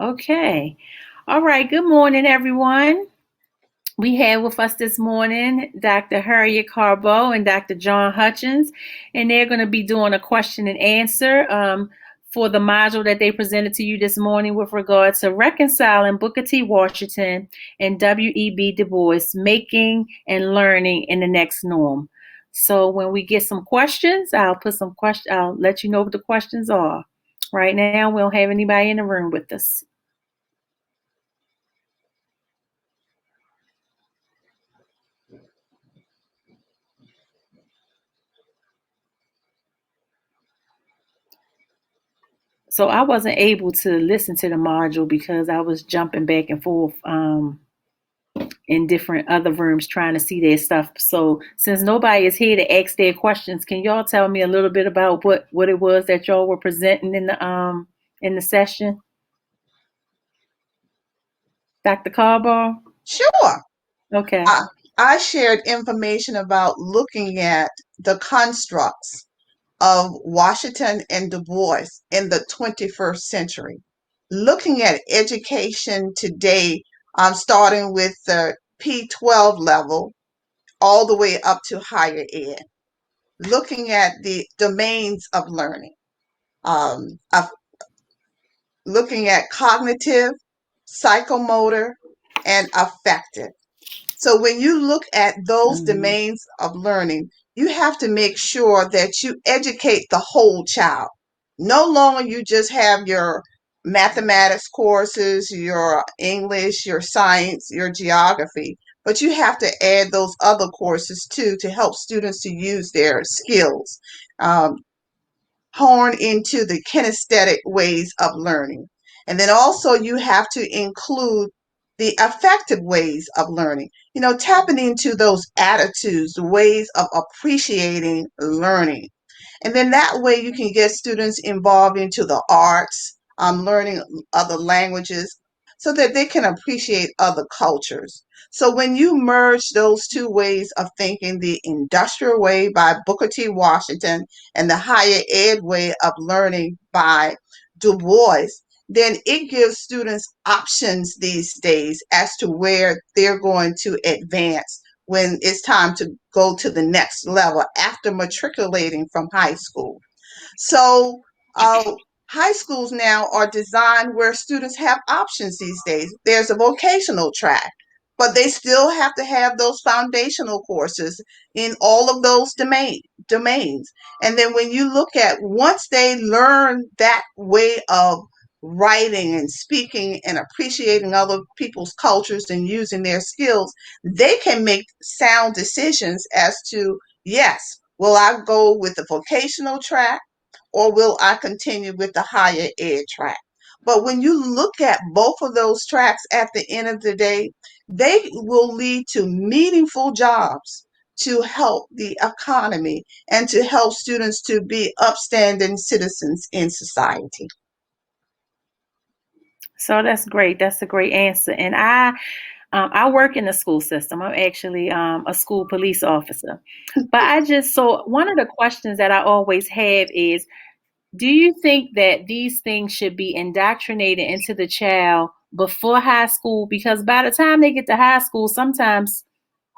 Okay. All right. Good morning, everyone. We have with us this morning Dr. Harriet Kargbo and Dr. John Hudgins, and they're going to be doing a question and answer for the module that they presented to you this morning with regard to reconciling Booker T. Washington and W.E.B. Du Bois, making and learning in the next norm. So when we get some questions, I'll put some questions. I'll let you know what the questions are. Right now, we don't have anybody in the room with us. So I wasn't able to listen to the module because I was jumping back and forth in different other rooms trying to see their stuff. So since nobody is here to ask their questions, can y'all tell me a little bit about what it was that y'all were presenting in the session? Dr. Carbar? Sure. Okay. I shared information about looking at the constructs of Washington and Du Bois in the 21st century, looking at education today, starting with the P12 level all the way up to higher ed, looking at the domains of learning, of looking at cognitive, psychomotor, and affective. So when you look at those Mm-hmm. domains of learning, you have to make sure that you educate the whole child. No longer you just have your mathematics courses, your English, your science, your geography, but you have to add those other courses too to help students to use their skills. Um, Horn into the kinesthetic ways of learning. And then also you have to include the affective ways of learning, tapping into those attitudes, the ways of appreciating learning. And then that way you can get students involved into the arts, learning other languages so that they can appreciate other cultures. So when you merge those two ways of thinking, the industrial way by Booker T. Washington and the higher ed way of learning by Du Bois, then it gives students options these days as to where they're going to advance when it's time to go to the next level after matriculating from high school. So, high schools now are designed where students have options these days. There's a vocational track, but they still have to have those foundational courses in all of those domains. And then when you look at once they learn that way of writing and speaking and appreciating other people's cultures and using their skills, they can make sound decisions as to, yes, will I go with the vocational track or will I continue with the higher ed track? But when you look at both of those tracks at the end of the day, they will lead to meaningful jobs to help the economy and to help students to be upstanding citizens in society. So that's great. That's a great answer. And I work in the school system. I'm actually a school police officer. But so one of the questions that I always have is, do you think that these things should be indoctrinated into the child before high school? Because by the time they get to high school, sometimes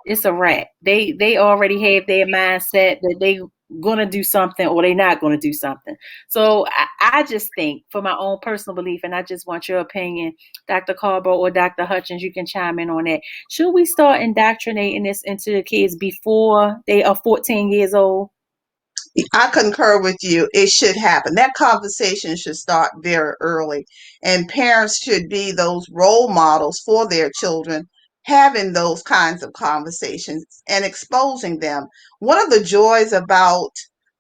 it's a wrap. They already have their mindset that they gonna do something or they not gonna do something. So I just think, for my own personal belief, and I just want your opinion, Dr. Carbo or Dr. Hutchins, you can chime in on that. Should we start indoctrinating this into the kids before they are 14 years old? I concur with you. It should happen. That conversation should start very early, and parents should be those role models for their children, having those kinds of conversations and exposing them. One of the joys about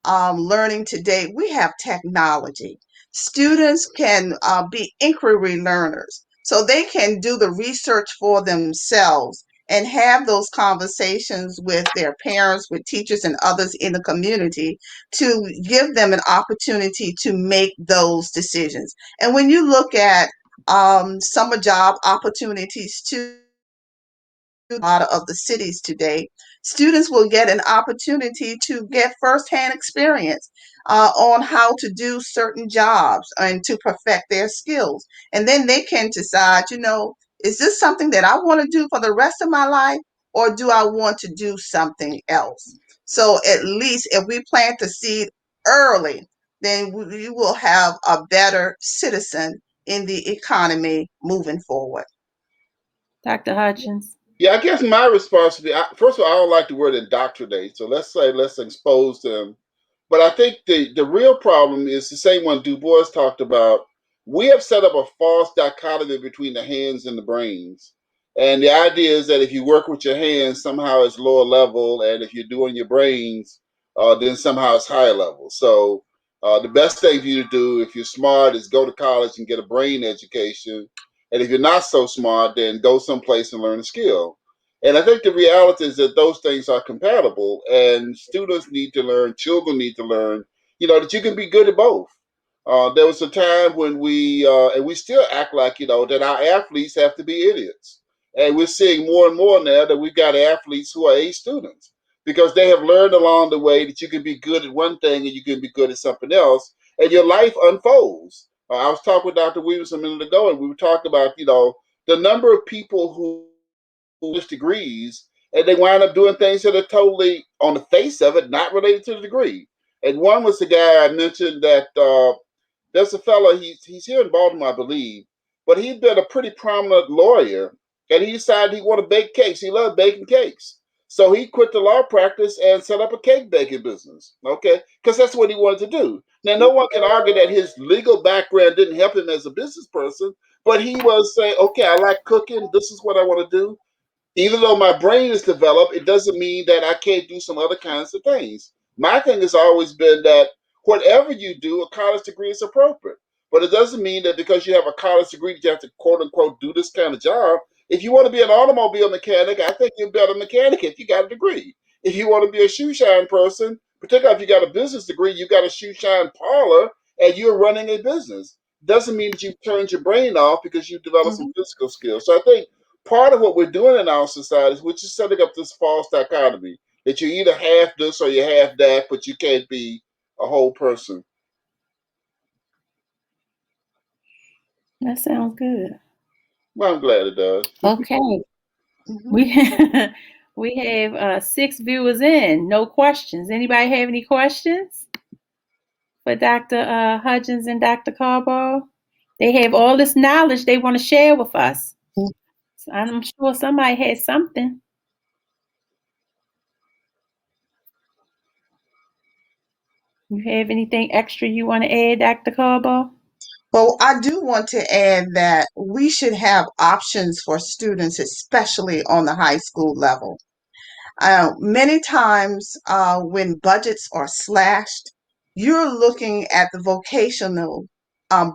learning today, we have technology. Students can be inquiry learners, so they can do the research for themselves and have those conversations with their parents, with teachers, and others in the community to give them an opportunity to make those decisions. And when you look at summer job opportunities too, a lot of the cities today, students will get an opportunity to get firsthand experience on how to do certain jobs and to perfect their skills. And then they can decide, is this something that I want to do for the rest of my life, or do I want to do something else? So at least if we plant the seed early, then we will have a better citizen in the economy moving forward. Dr. Hudgins. Yeah, I guess my response would be first of all, I don't like the word indoctrinate. So let's say let's expose them. But I think the real problem is the same one Du Bois talked about. We have set up a false dichotomy between the hands and the brains. And the idea is that if you work with your hands, somehow it's lower level, and if you're doing your brains, then somehow it's higher level. So the best thing for you to do if you're smart is go to college and get a brain education, and if you're not so smart, then go someplace and learn a skill. And I think the reality is that those things are compatible, and students need to learn, children need to learn, that you can be good at both. There was a time when and we still act like, that our athletes have to be idiots. And we're seeing more and more now that we've got athletes who are A students because they have learned along the way that you can be good at one thing and you can be good at something else, and your life unfolds. I was talking with Dr. Weavers a minute ago, and we were talking about, the number of people who finish degrees and they wind up doing things that are totally, on the face of it, not related to the degree. And one was the guy I mentioned that there's a fellow, he's here in Baltimore, I believe, but he'd been a pretty prominent lawyer, and he decided he wanted to bake cakes. He loved baking cakes. So he quit the law practice and set up a cake baking business, okay? Because that's what he wanted to do. Now, no one can argue that his legal background didn't help him as a business person, but he was saying, okay, I like cooking. This is what I want to do. Even though my brain is developed, it doesn't mean that I can't do some other kinds of things. My thing has always been that whatever you do, a college degree is appropriate. But it doesn't mean that because you have a college degree that you have to quote unquote do this kind of job. If you want to be an automobile mechanic, I think you're a better mechanic if you got a degree. If you want to be a shoe shine person, particularly if you got a business degree, you got a shoe shine parlor and you're running a business. Doesn't mean that you've turned your brain off because you've developed some Mhm. physical skills. So I think part of what we're doing in our society is we're just setting up this false dichotomy that you're either half this or you're half that, but you can't be a whole person. That sounds good. Well, I'm glad it does. Okay. Mhm. We we have 6 viewers in. No questions. Anybody have any questions for Dr. Hudgins and Dr. Kargbo? They have all this knowledge they want to share with us. So I'm sure somebody has something. You have anything extra you want to add, Dr. Kargbo? Well, I do want to add that we should have options for students, especially on the high school level. Many times when budgets are slashed, you're looking at the vocational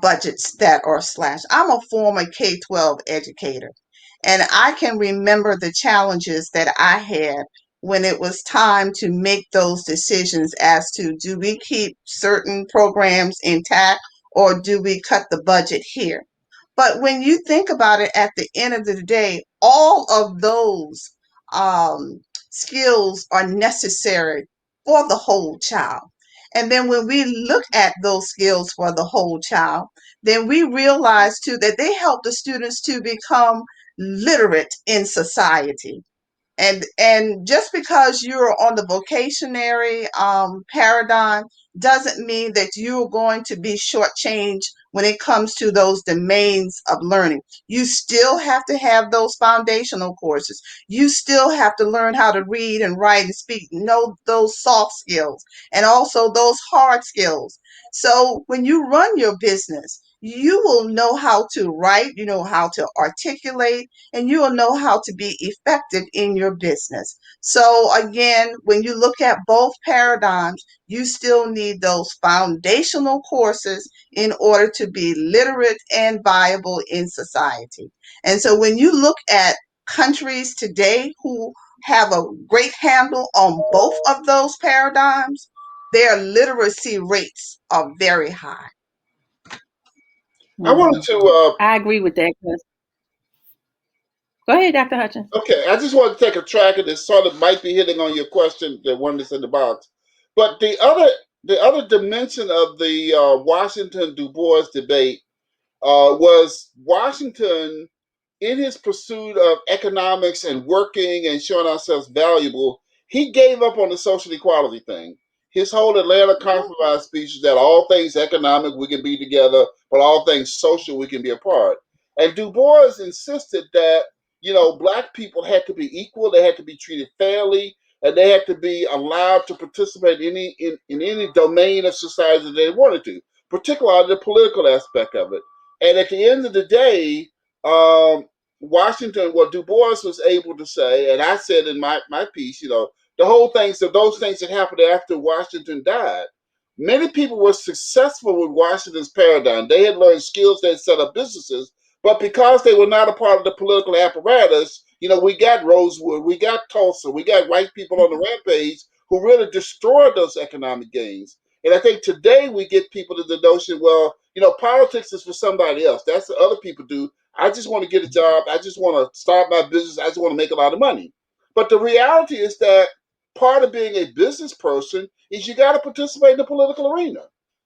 budgets that are slashed. I'm a former K-12 educator, and I can remember the challenges that I had when it was time to make those decisions as to do we keep certain programs intact or do we cut the budget here? But when you think about it, at the end of the day, all of those um, skills are necessary for the whole child. And then when we look at those skills for the whole child, then we realize too that they help the students to become literate in society. And just because you're on the vocationary paradigm doesn't mean that you're going to be shortchanged when it comes to those domains of learning. You still have to have those foundational courses. You still have to learn how to read and write and speak, know those soft skills and also those hard skills. So when you run your business, you will know how to write, you know how to articulate, and you will know how to be effective in your business. So, again, when you look at both paradigms, you still need those foundational courses in order to be literate and viable in society. And so, when you look at countries today who have a great handle on both of those paradigms, their literacy rates are very high. I wanted Hmm. to I agree with that. 'Cause Go ahead, Dr. Hutchins. Okay, I just want to take a track of this. Sort of might be hitting on your question, the one that's in the box, but the other dimension of the Washington Du Bois debate was Washington in his pursuit of economics and working and showing ourselves valuable, he gave up on the social equality thing. His whole Atlanta Compromise speech is that all things economic we can be together, but all things social we can be apart. And Du Bois insisted that black people had to be equal, they had to be treated fairly, and they had to be allowed to participate in any domain of society that they wanted to, particularly the political aspect of it. And at the end of the day, um, Washington, what Du Bois was able to say, and I said in my piece, the whole things of those things that happened after Washington died. Many people were successful with Washington's paradigm. They had learned skills, they had set up businesses, but because they were not a part of the political apparatus, we got Rosewood, we got Tulsa, we got white people on the rampage who really destroyed those economic gains. And I think today we get people to the notion, well, politics is for somebody else. That's what other people do. I just want to get a job. I just want to start my business. I just want to make a lot of money. But the reality is that part of being a business person is you got to participate in the political arena.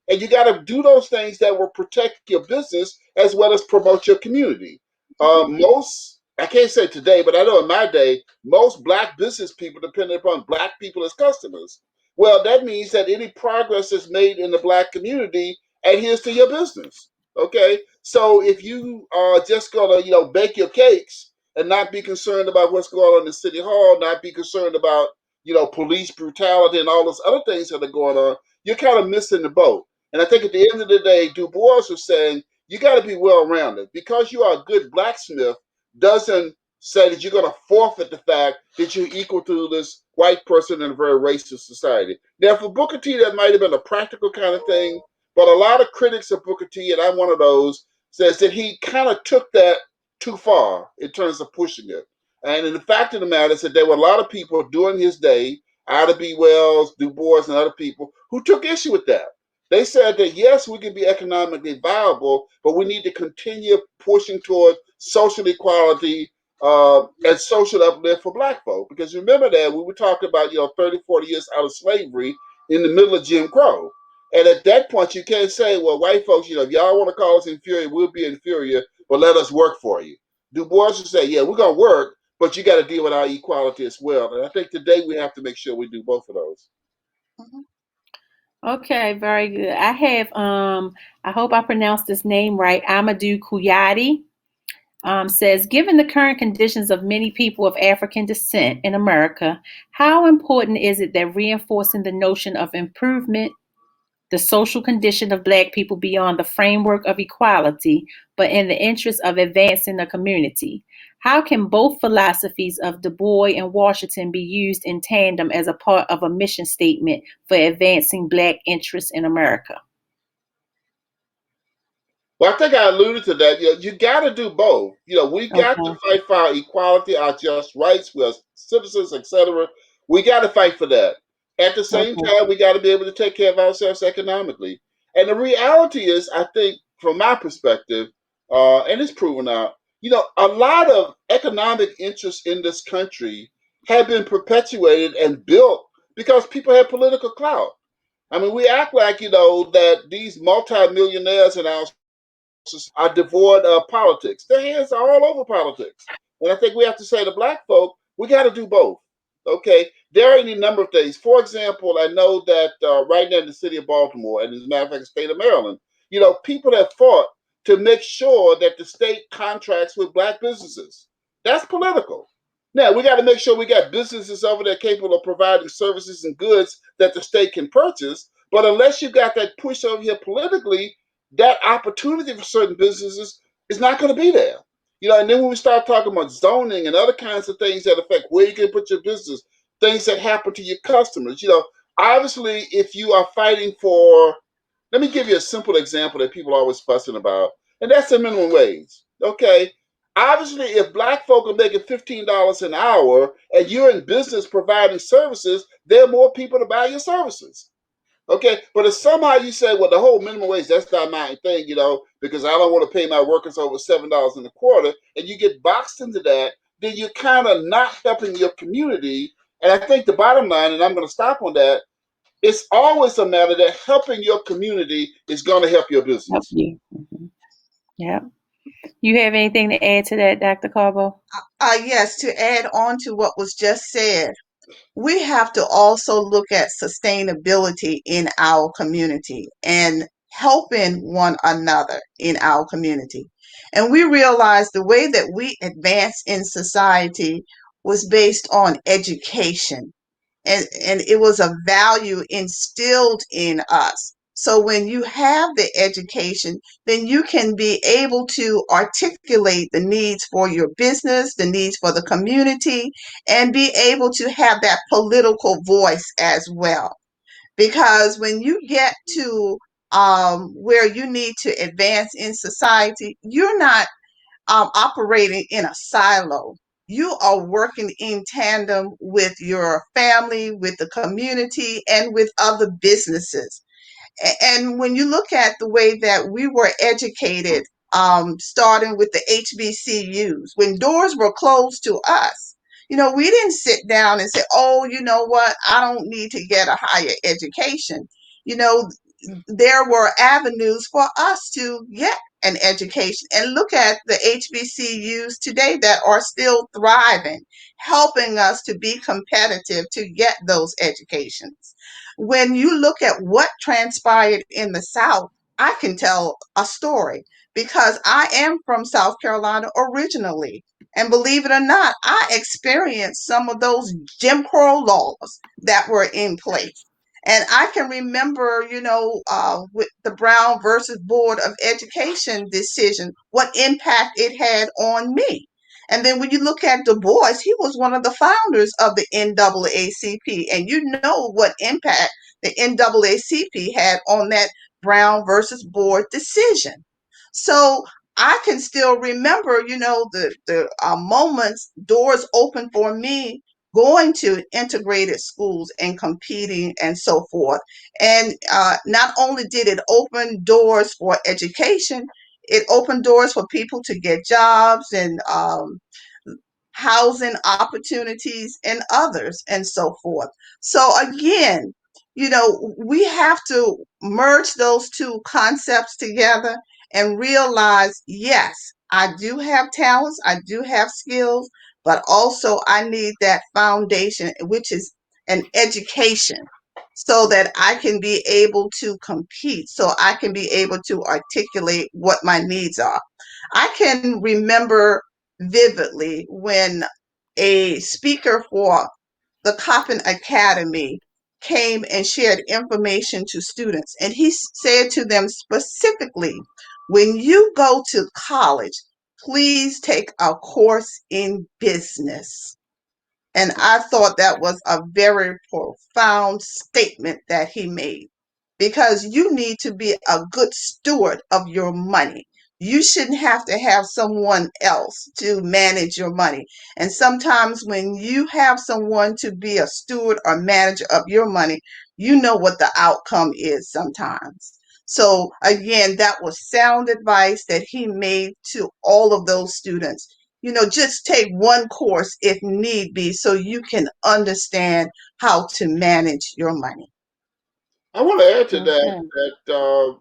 And you got to do those things that will protect your business as well as promote your community. I can't say today, but I know in my day, most black business people depended upon black people as customers. Well, that means that any progress that's made in the black community adheres to your business. Okay, so if you are just gonna, bake your cakes and not be concerned about what's going on in City Hall, not be concerned about, police brutality and all those other things that are going on, you're kind of missing the boat. And I think at the end of the day, Du Bois was saying you got to be well rounded. Because you are a good blacksmith doesn't say that you're going to forfeit the fact that you're equal to this white person in a very racist society. Now, for Booker T, that might have been a practical kind of thing, but a lot of critics of Booker T, and I'm one of those, says that he kind of took that too far in terms of pushing it. And the fact of the matter is that there were a lot of people during his day, Ida B. Wells, Du Bois, and other people, who took issue with that. They said that yes, we can be economically viable, but we need to continue pushing toward social equality and social uplift for black folk. Because remember that we were talking about, 30, 40 years out of slavery in the middle of Jim Crow. And at that point, you can't say, well, white folks, if y'all want to call us inferior, we'll be inferior, but let us work for you. Du Bois would say, yeah, we're going to work, but you got to deal with our equality as well. And I think today we have to make sure we do both of those. Okay, very good. I have I hope I pronounced this name right. Amadou Koulibaly says, given the current conditions of many people of African descent in America, how important is it that reinforcing the notion of improvement, the social condition of Black people beyond the framework of equality, but in the interest of advancing the community? How can both philosophies of Du Bois and Washington be used in tandem as a part of a mission statement for advancing Black interests in America? Well, I think I alluded to that. You got to do both. We got to Okay. fight for our equality, our just rights. We're citizens, etc. We got to fight for that. At the same Okay. time, we got to be able to take care of ourselves economically. And the reality is, I think, from my perspective, and it's proven out, a lot of economic interests in this country have been perpetuated and built because people have political clout. I mean, we act like, that these multimillionaires in our are devoid of politics. Their hands are all over politics. And I think we have to say to black folk, we got to do both. Okay, there are any number of things. For example, I know that right now in the city of Baltimore, and as a matter of fact, the state of Maryland, people have fought to make sure that the state contracts with black businesses. That's political. Now, we got to make sure we got businesses over there capable of providing services and goods that the state can purchase. But unless you got that push over here politically, that opportunity for certain businesses is not going to be there. And then when we start talking about zoning and other kinds of things that affect where you can put your business, things that happen to your customers, obviously, if you are fighting for, let me give you a simple example that people are always fussing about, and that's the minimum wage. Okay. Obviously, if black folk are making $15 an hour and you're in business providing services, there are more people to buy your services. Okay, but if somehow you say, well, the whole minimum wage, that's not my thing, because I don't want to pay my workers over $7 and a quarter, and you get boxed into that, then you're kind of not helping your community. And I think the bottom line, and I'm going to stop on that, it's always a matter that helping your community is going to help your Help business. you. Yeah. You have anything to add to that, Dr. Carbo? Yes, to add on to what was just said, we have to also look at sustainability in our community and helping one another in our community. And we realize the way that we advance in society was based on education, and it was a value instilled in us. So when you have the education, then you can be able to articulate the needs for your business, the needs for the community, and be able to have that political voice as well. Because when you get to where you need to advance in society, you're not operating in a silo. You are working in tandem with your family, with the community, and with other businesses. And when you look at the way that we were educated, starting with the HBCUs, when doors were closed to us, we didn't sit down and say, oh, you know what, I don't need to get a higher education. You know, there were avenues for us to get an education. And look at the HBCUs today that are still thriving, helping us to be competitive to get those educations. When you look at what transpired in the South, I can tell a story because I am from South Carolina originally. And believe it or not, I experienced some of those Jim Crow laws that were in place. And I can remember, with the Brown versus Board of Education decision, what impact it had on me. And then when you look at Du Bois, he was one of the founders of the NAACP. And you know what impact the NAACP had on that Brown versus Board decision. So I can still remember, the moments, doors open for me going to integrated schools and competing and so forth. And not only did it open doors for education, it opened doors for people to get jobs and housing opportunities and others and so forth. So again, we have to merge those two concepts together and realize, yes, I do have talents, I do have skills, but also I need that foundation, which is an education, so that I can be able to compete, so I can be able to articulate what my needs are. I can remember vividly when a speaker for the Coppin Academy came and shared information to students. And he said to them specifically, when you go to college, please take a course in business. And I thought that was a very profound statement that he made, because you need to be a good steward of your money. You shouldn't have to have someone else to manage your money. And sometimes when you have someone to be a steward or manager of your money, you know what the outcome is sometimes. So again, that was sound advice that he made to all of those students. Just take one course if need be so you can understand how to manage your money. I want to add to that Okay.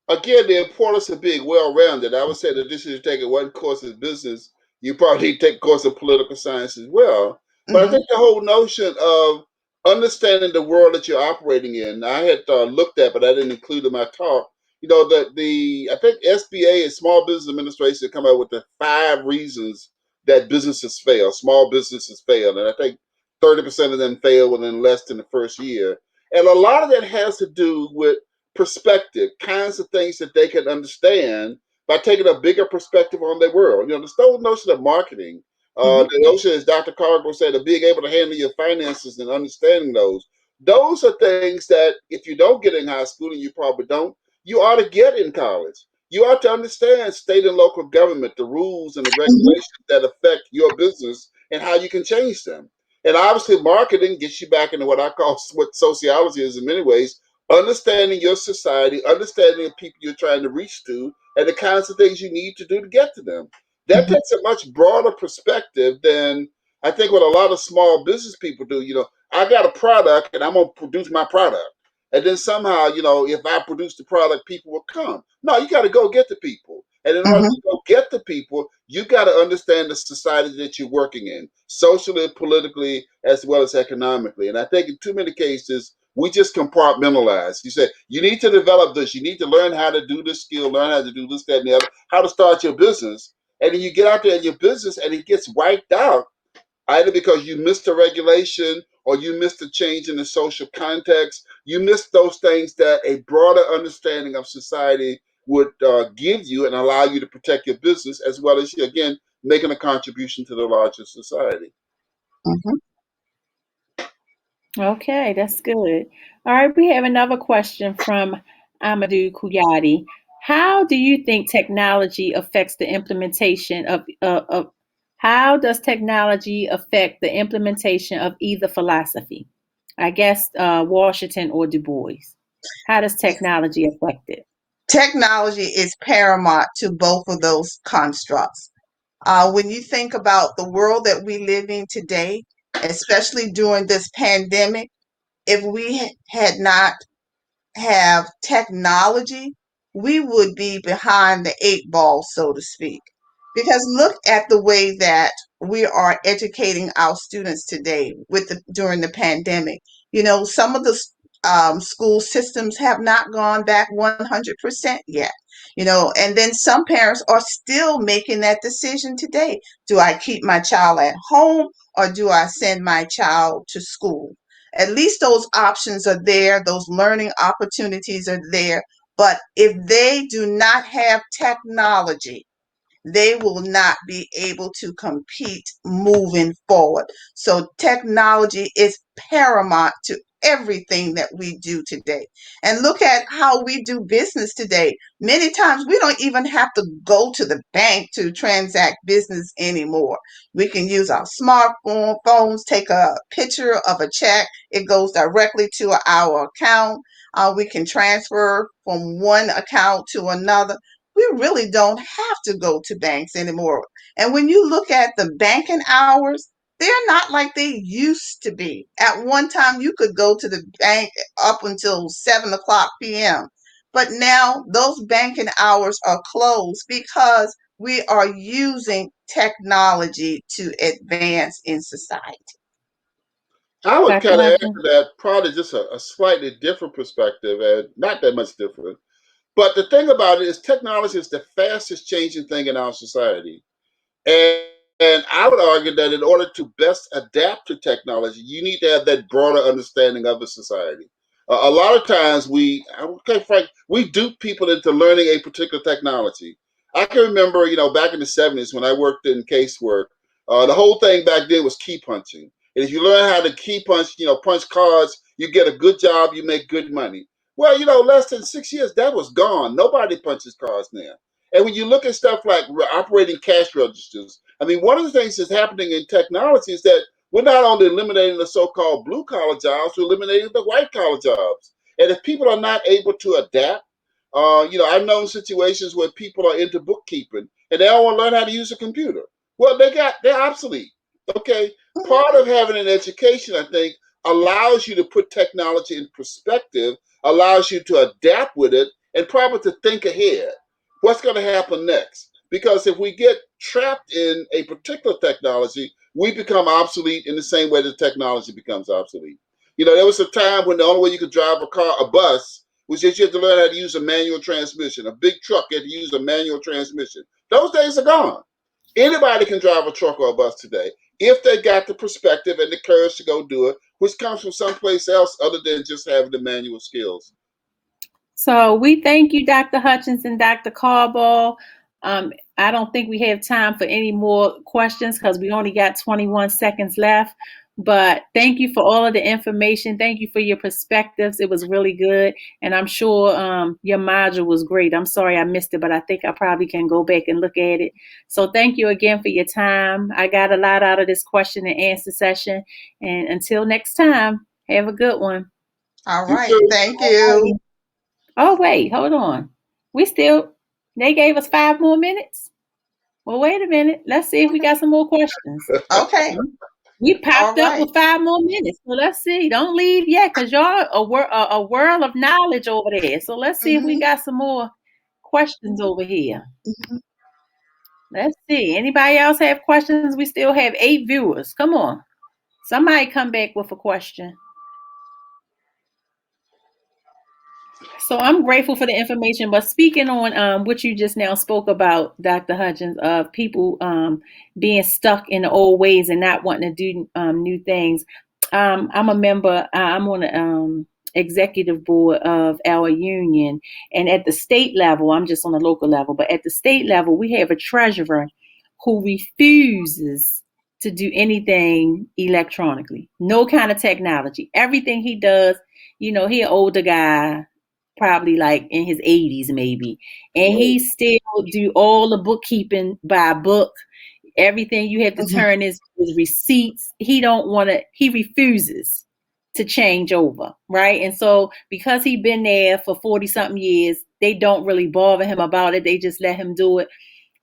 again, the importance of being well-rounded. I would say that this is taking one course in business. You probably need to take a course in political science as well. But I Hmm. think the whole notion of understanding the world that you're operating in, I had looked at, but I didn't include in my talk. The I think SBA and Small Business Administration come out with the 5 reasons that businesses fail, small businesses fail, and I think 30% of them fail within less than the first year. And a lot of that has to do with perspective, kinds of things that they can understand by taking a bigger perspective on their world. The whole notion of marketing, Hmm. the notion, as Dr. Kargbo said, of being able to handle your finances and understanding those. Those are things that if you don't get in high school, and you probably don't, you ought to get in college. You ought to understand state and local government, the rules and the Hmm. regulations that affect your business and how you can change them. And obviously, marketing gets you back into what I call what sociology is in many ways, understanding your society, understanding the people you're trying to reach to, and the kinds of things you need to do to get to them. That takes a much broader perspective than I think what a lot of small business people do. I got a product and I'm going to produce my product. And then somehow, if I produce the product, people will come. No, you got to go get the people. And in order Mm-hmm. to go get the people, you got to understand the society that you're working in, socially, politically, as well as economically. And I think in too many cases, we just compartmentalize. You say, you need to develop this. You need to learn how to do this skill, learn how to do this, that, and the other, how to start your business. And then you get out there in your business and it gets wiped out either because you missed a regulation or you missed a change in the social context. You missed those things that a broader understanding of society would give you and allow you to protect your business as well as, again, making a contribution to the larger society. Mm-hmm. Okay, that's good. All right, we have another question from Amadou Kuyati. How do you think technology affects the implementation of how does technology affect the implementation of either philosophy? I guess Washington or Du Bois. How does technology affect it? Technology is paramount to both of those constructs. When you think about the world that we live in today, especially during this pandemic, if we had not have technology, we would be behind the eight ball, so to speak. Because look at the way that we are educating our students today during the pandemic. Some of the school systems have not gone back 100% yet. And then some parents are still making that decision today. Do I keep my child at home or do I send my child to school? At least those options are there, those learning opportunities are there. But if they do not have technology, they will not be able to compete moving forward. So technology is paramount to everything that we do today. And look at how we do business today. Many times we don't even have to go to the bank to transact business anymore. We can use our smartphones, take a picture of a check. It goes directly to our account. We can transfer from one account to another. We really don't have to go to banks anymore. And when you look at the banking hours, they're not like they used to be. At one time, you could go to the bank up until 7 o'clock p.m. But now those banking hours are closed because we are using technology to advance in society. I would Dr. kind of add Hudgins? to that probably just a slightly different perspective and not that much different. But the thing about it is technology is the fastest changing thing in our society. And I would argue that in order to best adapt to technology, you need to have that broader understanding of a society. A lot of times okay, Frank, we dupe people into learning a particular technology. I can remember, back in the 70s when I worked in casework, the whole thing back then was key punching. And if you learn how to key punch, punch cards, you get a good job, you make good money. Well, less than 6 years, that was gone. Nobody punches cards now. And when you look at stuff like operating cash registers, I mean, one of the things that's happening in technology is that we're not only eliminating the so-called blue collar jobs, we're eliminating the white collar jobs. And if people are not able to adapt, I've known situations where people are into bookkeeping and they don't want to learn how to use a computer. Well, they're obsolete. Okay, part of having an education, I think, allows you to put technology in perspective, allows you to adapt with it, and probably to think ahead. What's going to happen next? Because if we get trapped in a particular technology, we become obsolete in the same way that technology becomes obsolete. There was a time when the only way you could drive a bus, was that you had to learn how to use a manual transmission. A big truck, you had to use a manual transmission. Those days are gone. Anybody can drive a truck or a bus today if they got the perspective and the courage to go do it, which comes from someplace else other than just having the manual skills. So we thank you, Dr. Hutchins and Dr. Kargbo. I don't think we have time for any more questions because we only got 21 seconds left. But thank you for all of the information. Thank you for your perspectives. It was really good. And I'm sure your module was great. I'm sorry I missed it, but I think I probably can go back and look at it. So thank you again for your time. I got a lot out of this question and answer session. And until next time, have a good one. All You right. too. Thank you. Oh, wait, hold on. They gave us 5 more minutes? Well, wait a minute. Let's see if we got some more questions. Okay. We All popped up right. with 5 more minutes. So let's see. Don't leave yet, because y'all a world of knowledge over there. So let's see if we Mm-hmm. got some more questions over here. Mm-hmm. Let's see. Anybody else have questions? We still have 8 viewers. Come on. Somebody come back with a question. So I'm grateful for the information, but speaking on what you just now spoke about, Dr. Hudgins, of people being stuck in the old ways and not wanting to do new things. I'm a member. I'm on the executive board of our union, and at the state level, I'm just on the local level. But at the state level, we have a treasurer who refuses to do anything electronically, no kind of technology. Everything he does, he an older guy, probably like in his 80s maybe, and he still do all the bookkeeping by book. Everything you have to Mm-hmm. turn is receipts. He refuses to change over, right? And so because he been there for 40 something years, they don't really bother him about it. They just let him do it.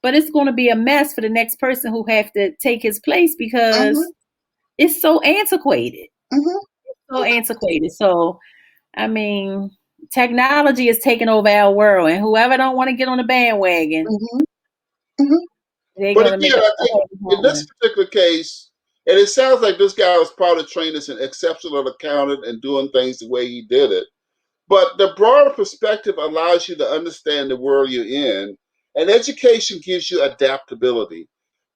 But it's going to be a mess for the next person who have to take his place, because Mm-hmm. it's so antiquated. Mm-hmm. So antiquated. So I mean, technology is taking over our world, and whoever don't want to get on the bandwagon, Mm-hmm. Mm-hmm. they're But gonna make again, a I think heavy in this hauling. particular case, and it sounds like this guy was probably trained as an exceptional accountant and doing things the way he did it. But the broader perspective allows you to understand the world you're in, and education gives you adaptability.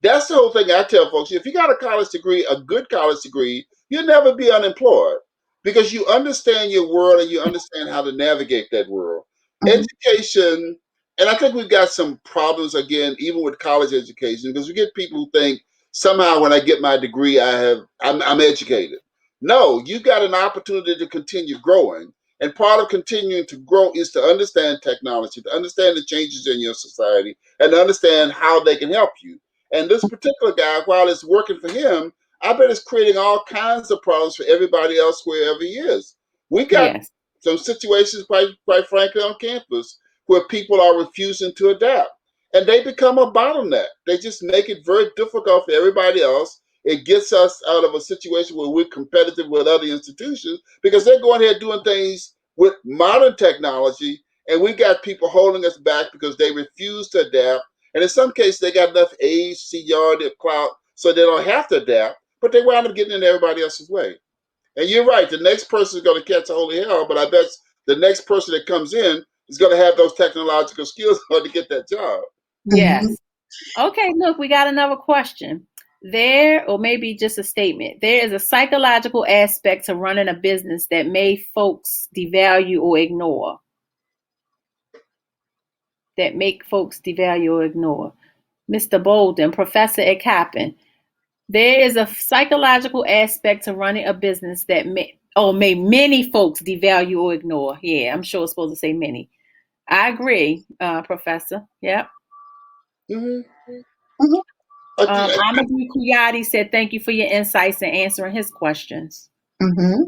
That's the whole thing I tell folks. If you got a college degree, a good college degree, you'll never be unemployed because you understand your world and you understand how to navigate that world. Mm-hmm. Education, and I think we've got some problems again, even with college education, because we get people who think somehow when I get my degree, I'm educated. No, you got an opportunity to continue growing. And part of continuing to grow is to understand technology, to understand the changes in your society, and to understand how they can help you. And this particular guy, while it's working for him, I bet it's creating all kinds of problems for everybody else wherever he is. We got Yes, some situations, quite frankly, on campus where people are refusing to adapt. And they become a bottleneck. They just make it very difficult for everybody else. It gets us out of a situation where we're competitive with other institutions because they're going ahead doing things with modern technology, and we got people holding us back because they refuse to adapt. And in some cases, they got enough age, seniority, clout, so they don't have to adapt, but they wind up getting in everybody else's way. And you're right, the next person is going to catch a holy hell, but I bet the next person that comes in is going to have those technological skills to get that job. Mm-hmm. yes. Okay, look, we got another question. There, or maybe just a statement. There is a psychological aspect to running a business that may folks devalue or ignore. That make folks devalue or ignore. Mr. Bolden, professor at Coppin. There is a psychological aspect to running a business that may many folks devalue or ignore. Yeah, I'm sure it's supposed to say many. I agree, Professor. Yep. Mm-hmm. Mm-hmm. Amadou Kuyati said, thank you for your insights and answering his questions. Mm-hmm.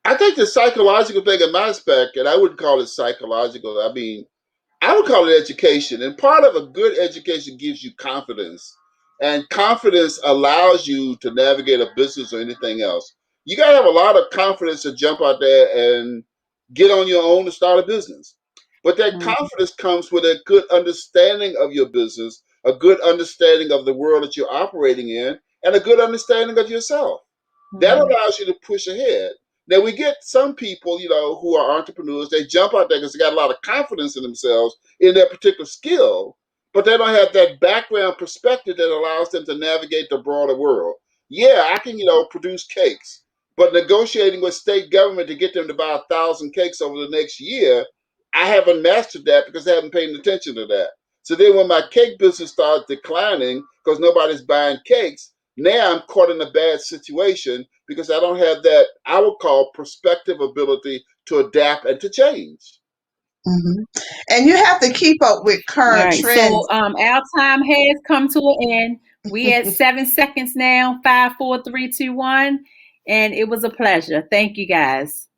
I think the psychological thing in my aspect, and I wouldn't call it psychological, I would call it education. And part of a good education gives you confidence. And confidence allows you to navigate a business or anything else. You got to have a lot of confidence to jump out there and get on your own to start a business. But that Mm-hmm. confidence comes with a good understanding of your business, a good understanding of the world that you're operating in, and a good understanding of yourself. That Mm-hmm. allows you to push ahead. Now we get some people, who are entrepreneurs. They jump out there because they got a lot of confidence in themselves in their particular skill, but they don't have that background perspective that allows them to navigate the broader world. Yeah, I can, produce cakes, but negotiating with state government to get them to buy 1,000 cakes over the next year, I haven't mastered that because I haven't paid attention to that. So then when my cake business starts declining because nobody's buying cakes, now I'm caught in a bad situation because I don't have that I would call perspective ability to adapt and to change. Mm-hmm. And you have to keep up with All current right. So trends. our time has come to an end. We at 7 seconds now. 5, 4, 3, 2, 1. And it was a pleasure. Thank you guys.